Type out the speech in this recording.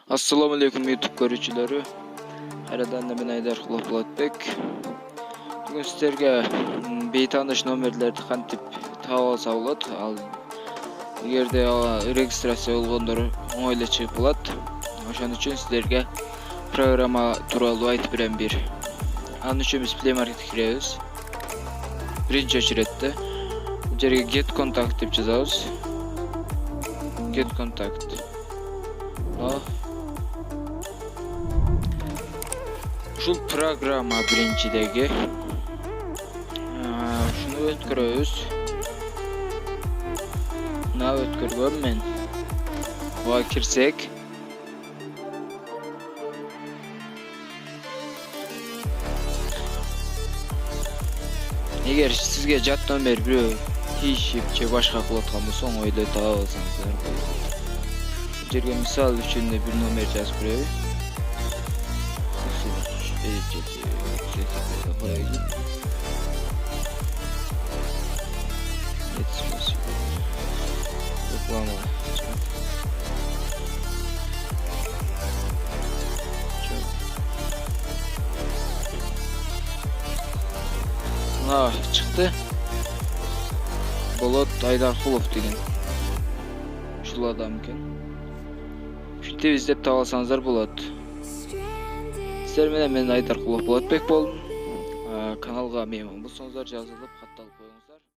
Assalamu alaikum YouTube görücüleri. Aradan da ben Aydarkulov Bulatbek. Bugün sizlerge beytandaş nomerlerdi kantip taap alsa bolat. Al эгерде регистрация болгондор оңой чыгып калат. Ошон үчүн сиздерге программа тууралуу айтып берем бир. Анын үчүн биз Play Marketке киребиз. Биринчи очередде бул жерге get contact деп жазабыз. Get contact. Ушул программа биринчидеги. Шуну өткөрөбүз. Мына өткөргөм мен. Буга кирсек. Эгер сизге жат номер бирөө тийишип же башка кылып аткан болсо оңойдой таап алсаңыздар болот. Бул жерге мисал үчүн бир номер жазып береби. Реклама. Чыкты. Болот Айдаркулов деген. Ушул адам экен. Ушинтип издеп таап алсаңыздар болот. Сіздер менен мен Айдаркулов Буlatбек болдум. Каналга мейман болсоңуздар жазылып катталып коюңуз.